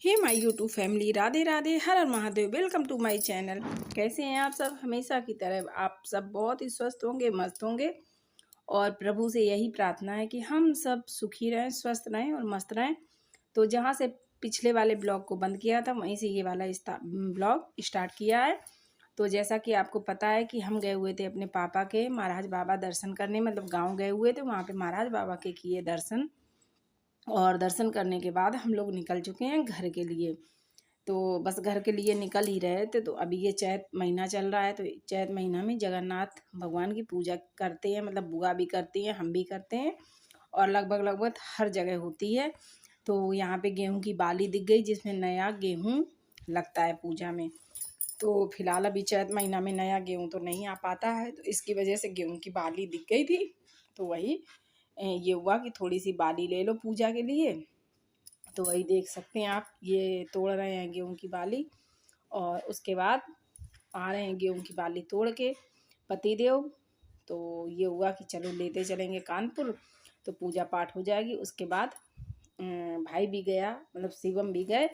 Hey my YouTube family, Radhe Radhe, हर हर Mahadev. Welcome to my channel. कैसे हैं आप सब? हमेशा की तरह आप सब बहुत ही स्वस्थ होंगे, मस्त होंगे। और प्रभु से यही प्रार्थना है कि हम सब सुखी रहें, स्वस्थ रहें और मस्त रहें। तो जहाँ से पिछले वाले ब्लॉग को बंद किया था, वहीं से ये वाला ब्लॉग स्टार्ट किया है। तो जैसा कि आपको पता है कि हम गए हुए थे अपने पापा के महाराज बाबा दर्शन करने, मतलब गाँव गए हुए थे। वहाँ पे महाराज बाबा के किए दर्शन, और दर्शन करने के बाद हम लोग निकल चुके हैं घर के लिए। तो बस घर के लिए निकल ही रहे थे। तो अभी ये चैत महीना चल रहा है, तो चैत महीना में जगन्नाथ भगवान की पूजा करते हैं, मतलब बुआ भी करती हैं, हम भी करते हैं, और लगभग लगभग हर जगह होती है। तो यहाँ पे गेहूं की बाली दिख गई, जिसमें नया गेहूं लगता है पूजा में। तो फिलहाल अभी चैत महीना में नया गेहूं तो नहीं आ पाता है, तो इसकी वजह से गेहूं की बाली दिख गई थी। तो वही ये हुआ कि थोड़ी सी बाली ले लो पूजा के लिए। तो वही देख सकते हैं आप, ये तोड़ रहे हैं गेहूं की बाली। और उसके बाद आ रहे हैं गेहूं की बाली तोड़ के पतिदेव। तो ये हुआ कि चलो लेते चलेंगे कानपुर, तो पूजा पाठ हो जाएगी। उसके बाद भाई भी गया, मतलब शिवम भी गए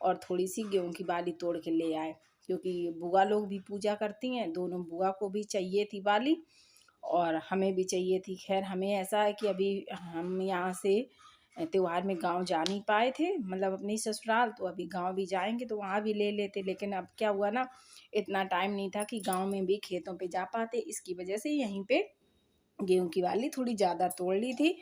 और थोड़ी सी गेहूं की बाली तोड़ के ले आए, क्योंकि बुआ लोग भी पूजा करती हैं। दोनों बुआ को भी चाहिए थी बाली और हमें भी चाहिए थी। खैर, हमें ऐसा है कि अभी हम यहाँ से त्योहार में गांव जा नहीं पाए थे, मतलब अपनी ससुराल। तो अभी गांव भी जाएंगे तो वहाँ भी ले लेते, लेकिन अब क्या हुआ ना, इतना टाइम नहीं था कि गांव में भी खेतों पे जा पाते। इसकी वजह से यहीं पे गेहूं की बाली थोड़ी ज़्यादा तोड़ ली थी।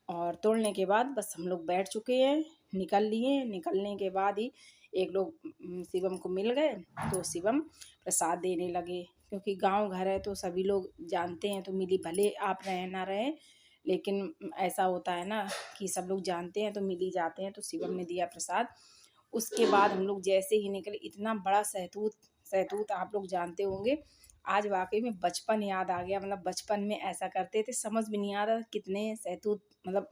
और तोड़ने के बाद बस हम लोग बैठ चुके हैं, निकल लिए। निकलने के बाद ही एक लोग शिवम को मिल गए, तो शिवम प्रसाद देने लगे। क्योंकि गांव घर है तो सभी लोग जानते हैं, तो मिली भले आप रहें ना रहें, लेकिन ऐसा होता है ना कि सब लोग जानते हैं तो मिल ही जाते हैं। तो शिवम ने दिया प्रसाद। उसके बाद हम लोग जैसे ही निकले, इतना बड़ा सहतूत, सहतूत आप लोग जानते होंगे। आज वाकई में बचपन याद आ गया, मतलब बचपन में ऐसा करते थे, समझ भी नहीं आ रहा कितने सहतूत मतलब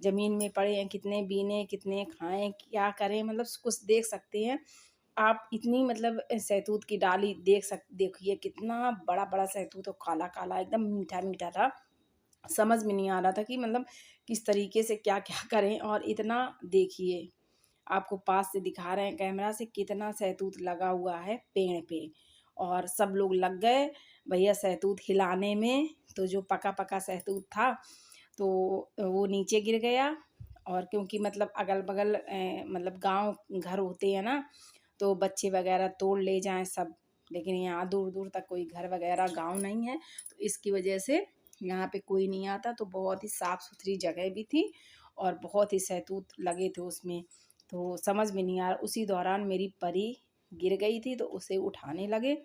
ज़मीन में पड़े हैं, कितने बीने, कितने खाएं, क्या करें, मतलब कुछ देख सकते हैं आप। इतनी मतलब सहतूत की डाली देखिए, कितना बड़ा बड़ा सहतूत और काला काला, एकदम मीठा मीठा था। समझ में नहीं आ रहा था कि मतलब किस तरीके से क्या क्या करें। और इतना देखिए, आपको पास से दिखा रहे हैं कैमरा से, कितना सहतूत लगा हुआ है पेड़ पे। और सब लोग लग गए भैया सहतूत हिलाने में। तो जो पका पका सहतूत था तो वो नीचे गिर गया। और क्योंकि मतलब अगल बगल मतलब गांव घर होते हैं ना, तो बच्चे वगैरह तोड़ ले जाएं सब। लेकिन यहाँ दूर दूर तक कोई घर वगैरह गांव नहीं है, तो इसकी वजह से यहाँ पे कोई नहीं आता। तो बहुत ही साफ़ सुथरी जगह भी थी और बहुत ही सहतूत लगे थे उसमें। तो समझ में नहीं आ रहा, उसी दौरान मेरी परी गिर गई थी, तो उसे उठाने लगे।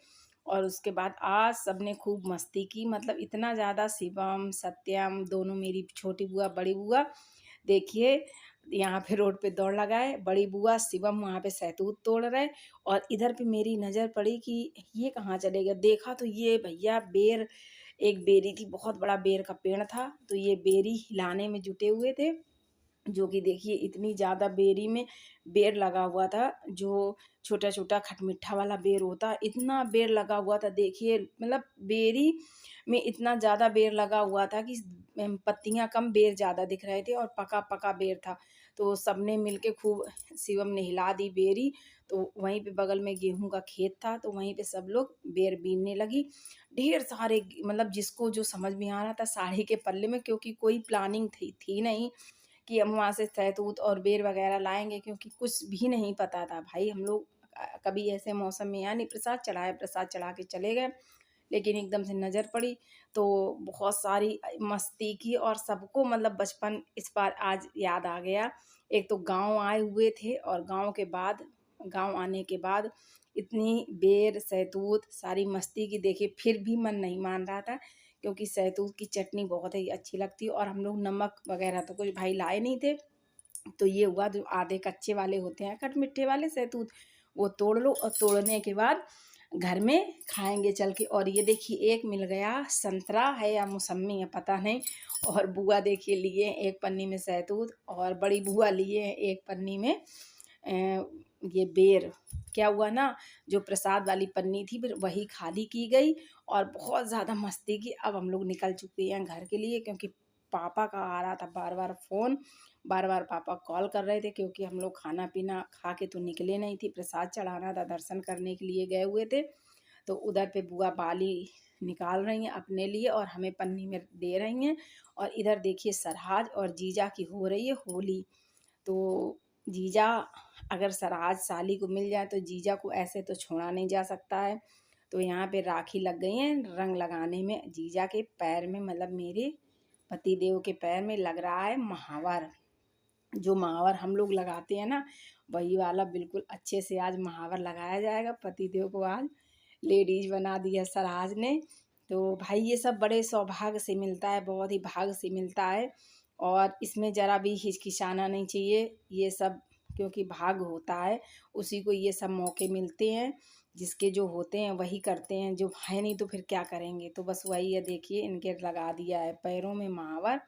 और उसके बाद आज सबने खूब मस्ती की, मतलब इतना ज़्यादा। शिवम, सत्यम, दोनों, मेरी छोटी बुआ, बड़ी बुआ, देखिए यहाँ पे रोड पे दौड़ लगाए। बड़ी बुआ, शिवम वहाँ पे सहतूत तोड़ रहे। और इधर पे मेरी नज़र पड़ी कि ये कहाँ चले गए। देखा तो ये भैया बेर, एक बेरी थी, बहुत बड़ा बेर का पेड़ था, तो ये बेरी हिलाने में जुटे हुए थे। जो कि देखिए इतनी ज़्यादा बेरी में बेर लगा हुआ था, जो छोटा छोटा खटमिठा वाला बेर होता, इतना बेर लगा हुआ था। देखिए मतलब बेरी में इतना ज़्यादा बेर लगा हुआ था कि पत्तियां कम, बेर ज़्यादा दिख रहे थे, और पका पका बेर था। तो सबने मिलके खूब, शिवम ने हिला दी बेरी। तो वहीं पे बगल में गेहूं का खेत था, तो वहीं पे सब लोग बेर बीनने लगी। ढेर सारे, मतलब जिसको जो समझ में आ रहा था साड़ी के पल्ले में, क्योंकि कोई प्लानिंग थी नहीं कि हम वहाँ से सहतूत और बेर वगैरह लाएंगे, क्योंकि कुछ भी नहीं पता था भाई। हम लोग कभी ऐसे मौसम में यहाँ नहीं प्रसाद चढ़ाए, प्रसाद चढ़ा के चले गए। लेकिन एकदम से नज़र पड़ी तो बहुत सारी मस्ती की, और सबको मतलब बचपन इस बार आज याद आ गया। एक तो गांव आए हुए थे, और गांव आने के बाद इतनी बेर सहतूत सारी मस्ती की, देखिए फिर भी मन नहीं मान रहा था, क्योंकि सहतूत की चटनी बहुत ही अच्छी लगती है। और हम लोग नमक वगैरह तो कुछ भाई लाए नहीं थे। तो ये हुआ, जो आधे कच्चे वाले होते हैं खटमिठे वाले सहतूत, वो तोड़ लो, और तोड़ने के बाद घर में खाएंगे चल के। और ये देखिए एक मिल गया, संतरा है या मौसम्मी है पता नहीं। और बुआ देखिए लिए एक पन्नी में सहतूत, और बड़ी बुआ लिए एक पन्नी में ये बेर। क्या हुआ ना, जो प्रसाद वाली पन्नी थी फिर वही खाली की गई, और बहुत ज़्यादा मस्ती की। अब हम लोग निकल चुके हैं घर के लिए, क्योंकि पापा का आ रहा था बार बार फ़ोन। बार बार पापा कॉल कर रहे थे क्योंकि हम लोग खाना पीना खा के तो निकले नहीं थे, प्रसाद चढ़ाना था, दर्शन करने के लिए गए हुए थे। तो उधर पे बुआ बाली निकाल रही हैं अपने लिए और हमें पन्नी में दे रही हैं। और इधर देखिए सरहाज और जीजा की हो रही है होली। तो जीजा अगर सरहाज साली को मिल जाए तो जीजा को ऐसे तो छोड़ा नहीं जा सकता है। तो यहाँ पे राखी लग गई है रंग लगाने में। जीजा के पैर में, मतलब मेरे पति देव के पैर में लग रहा है महावर। जो महावर हम लोग लगाते हैं ना, वही वाला बिल्कुल अच्छे से आज महावर लगाया जाएगा। पति देव को आज लेडीज बना दिया सरहाज ने। तो भाई ये सब बड़े सौभाग्य से मिलता है, बहुत ही भाग्य से मिलता है। और इसमें ज़रा भी हिचकिचाना नहीं चाहिए, ये सब क्योंकि भाग्य होता है, उसी को ये सब मौके मिलते हैं। जिसके जो होते हैं वही करते हैं, जो है नहीं तो फिर क्या करेंगे। तो बस वही है, देखिए इनके लगा दिया है पैरों में महावर।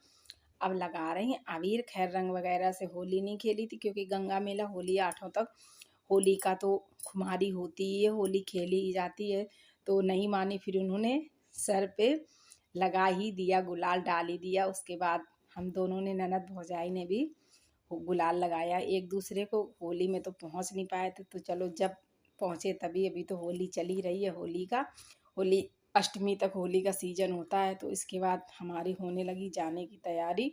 अब लगा रही हैं अबीर। खैर रंग वगैरह से होली नहीं खेली थी क्योंकि गंगा मेला होली 8 तक, होली का तो खुमारी होती है, होली खेली ही जाती है। तो नहीं मानी, फिर उन्होंने सर पे लगा ही दिया, गुलाल डाल ही दिया। उसके बाद हम दोनों ने, ननद भौजाई ने भी गुलाल लगाया एक दूसरे को। होली में तो पहुंच नहीं पाए थे, तो चलो जब पहुंचे तभी, अभी तो होली चली रही है होली का। होली अष्टमी तक होली का सीजन होता है। तो इसके बाद हमारी होने लगी जाने की तैयारी,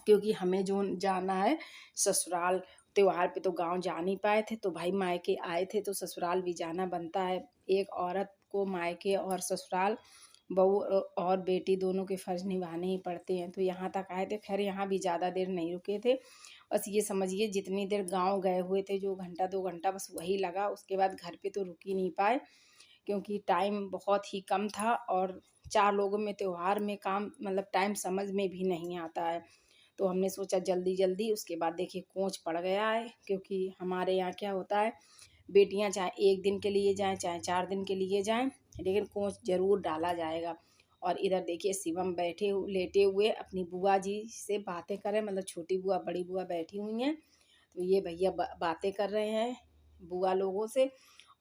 क्योंकि हमें जो जाना है ससुराल। त्योहार पे तो गांव जा नहीं पाए थे, तो भाई मायके आए थे तो ससुराल भी जाना बनता है। एक औरत को मायके और ससुराल, बहू और बेटी दोनों के फर्ज निभाने ही पड़ते हैं। तो यहाँ तक आए थे। खैर यहाँ भी ज़्यादा देर नहीं रुके थे, बस ये समझिए जितनी देर गांव गए हुए थे, जो घंटा 2 घंटा बस वही लगा। उसके बाद घर पे तो रुक ही नहीं पाए क्योंकि टाइम बहुत ही कम था। और 4 लोगों में त्योहार में काम, मतलब टाइम समझ में भी नहीं आता है। तो हमने सोचा जल्दी जल्दी, उसके बाद देखिए कोंच पड़ गया है। क्योंकि हमारे यहाँ क्या होता है, बेटियां चाहे 1 दिन के लिए जाएं चाहे 4 दिन के लिए जाएं, लेकिन कोंच जरूर डाला जाएगा। और इधर देखिए शिवम बैठे लेटे हुए अपनी बुआ जी से बातें कर रहे हैं, मतलब छोटी बुआ बड़ी बुआ बैठी हुई हैं। तो ये भैया बातें कर रहे हैं बुआ लोगों से।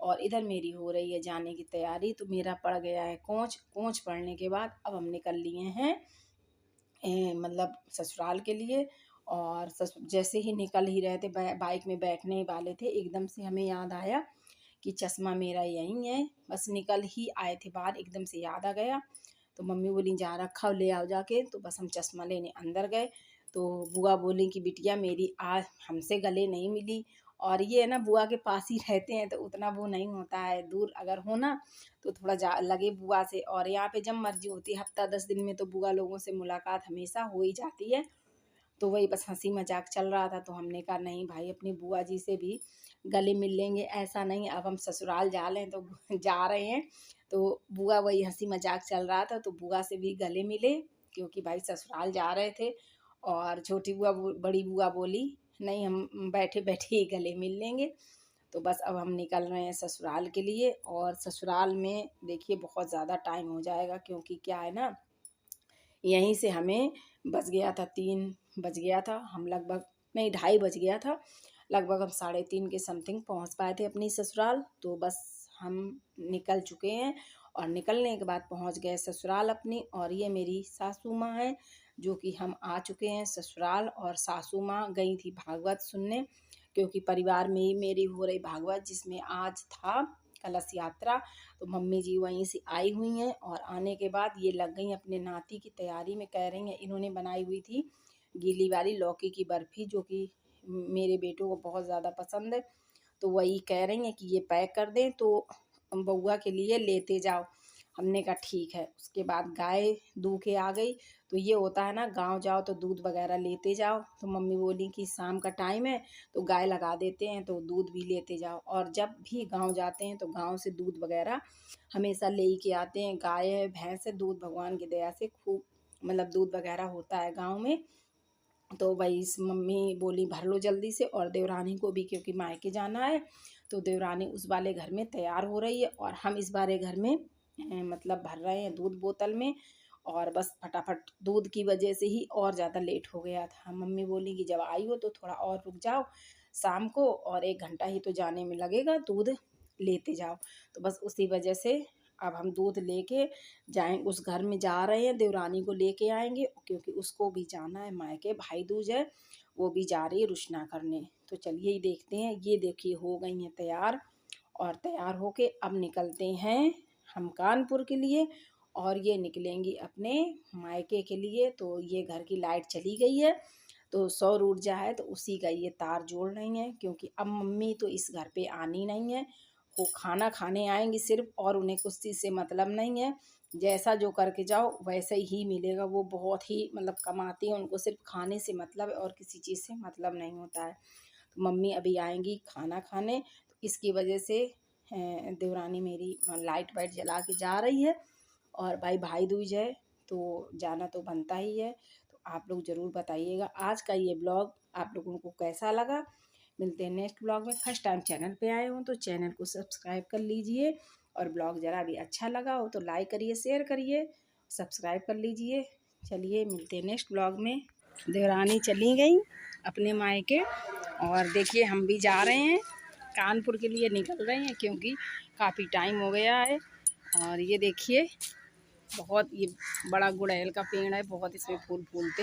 और इधर मेरी हो रही है जाने की तैयारी। तो मेरा पड़ गया है कोंच। कोंच पड़ने के बाद अब हम निकल लिए हैं मतलब ससुराल के लिए। और जैसे ही निकल ही रहे थे, बाइक में बैठने ही वाले थे, एकदम से हमें याद आया कि चश्मा मेरा यहीं है। बस निकल ही आए थे बाहर, एकदम से याद आ गया। तो मम्मी बोली जा रखा ले आओ जाके। तो बस हम चश्मा लेने अंदर गए। तो बुआ बोली कि बिटिया मेरी आज हमसे गले नहीं मिली। और ये है ना, बुआ के पास ही रहते हैं तो उतना वो नहीं होता है, दूर अगर हो ना तो थोड़ा जा लगे बुआ से। और यहाँ पे जब मर्जी होती है, हफ्ता 10 दिन में तो बुआ लोगों से मुलाकात हमेशा हो ही जाती है। तो वही बस हंसी मजाक चल रहा था। तो हमने कहा नहीं भाई, अपनी बुआ जी से भी गले मिल लेंगे, ऐसा नहीं अब हम ससुराल जा रहे हैं तो जा रहे हैं। तो बुआ, वही हंसी मजाक चल रहा था, तो बुआ से भी गले मिले क्योंकि भाई ससुराल जा रहे थे। और छोटी बुआ बड़ी बुआ बोली नहीं, हम बैठे बैठे ही गले मिल लेंगे। तो बस अब हम निकल रहे हैं ससुराल के लिए। और ससुराल में देखिए बहुत ज़्यादा टाइम हो जाएगा, क्योंकि क्या है ना, यहीं से हमें बज गया था 3 बज गया था। हम लगभग, नहीं 2:30 बज गया था, लगभग हम 3:30 के समथिंग पहुंच पाए थे अपनी ससुराल। तो बस हम निकल चुके हैं। और निकलने के बाद पहुंच गए ससुराल अपनी। और ये मेरी सासू माँ है, जो कि हम आ चुके हैं ससुराल। और सासू माँ गई थी भागवत सुनने, क्योंकि परिवार में ही मेरी हो रही भागवत, जिसमें आज था कलश यात्रा। तो मम्मी जी वहीं से आई हुई हैं। और आने के बाद ये लग गई अपने नाती की तैयारी में। कह रही हैं, इन्होंने बनाई हुई थी गीली वाली लौकी की बर्फ़ी, जो कि मेरे बेटों को बहुत ज़्यादा पसंद है। तो वही कह रही हैं कि ये पैक कर दें तो बउआ के लिए लेते जाओ। हमने कहा ठीक है। उसके बाद गाय दूह के आ गई। तो ये होता है ना, गांव जाओ तो दूध वगैरह लेते जाओ। तो मम्मी बोली कि शाम का टाइम है तो गाय लगा देते हैं, तो दूध भी लेते जाओ। और जब भी गांव जाते हैं तो गांव से दूध वगैरह हमेशा ले ही के आते हैं। गाय है भैंस है, दूध भगवान की दया से खूब, मतलब दूध वगैरह होता है गाँव में। तो भाई इस मम्मी बोली भर लो जल्दी से। और देवरानी को भी, क्योंकि मायके जाना है, तो देवरानी उस वाले घर में तैयार हो रही है और हम इस वाले घर में मतलब भर रहे हैं दूध बोतल में। और बस फटाफट दूध की वजह से ही और ज़्यादा लेट हो गया था। मम्मी बोली कि जब आई हो तो थोड़ा और रुक जाओ शाम को, और 1 घंटा ही तो जाने में लगेगा, दूध लेते जाओ। तो बस उसी वजह से अब हम दूध लेके जाएँ, उस घर में जा रहे हैं, देवरानी को लेके आएंगे क्योंकि उसको भी जाना है मायके, भाई दूज है। वो भी जा रही है रुशना करने। तो चलिए ही देखते हैं। ये देखिए हो गई हैं तैयार, और तैयार होके अब निकलते हैं हम कानपुर के लिए, और ये निकलेंगी अपने मायके के लिए। तो ये घर की लाइट चली गई है, तो सौर ऊर्जा है, तो उसी का ये तार जोड़ रही हैं, क्योंकि अब मम्मी तो इस घर पे आनी नहीं है। वो खाना खाने आएंगी सिर्फ, और उन्हें कुछ चीज़ से मतलब नहीं है। जैसा जो करके जाओ वैसे ही मिलेगा। वो बहुत ही मतलब कमाती हैं, उनको सिर्फ खाने से मतलब है और किसी चीज़ से मतलब नहीं होता है। तो मम्मी अभी आएंगी खाना खाने, तो इसकी वजह से देवरानी मेरी लाइट वाइट जला के जा रही है। और भाई दूज है, तो जाना तो बनता ही है। तो आप लोग ज़रूर बताइएगा आज का ये ब्लॉग आप लोगों को कैसा लगा। मिलते हैं नेक्स्ट ब्लॉग में। फर्स्ट टाइम चैनल पे आए हो तो चैनल को सब्सक्राइब कर लीजिए, और ब्लॉग ज़रा भी अच्छा लगा हो तो लाइक करिए, शेयर करिए, सब्सक्राइब कर लीजिए। चलिए मिलते हैं नेक्स्ट ब्लॉग में। देवरानी चली गई अपने मायके, और देखिए हम भी जा रहे हैं कानपुर के लिए, निकल रहे हैं क्योंकि काफ़ी टाइम हो गया है। और ये देखिए बहुत ये बड़ा गुड़हल का पेड़ है, बहुत इसमें फूल फूलते हैं।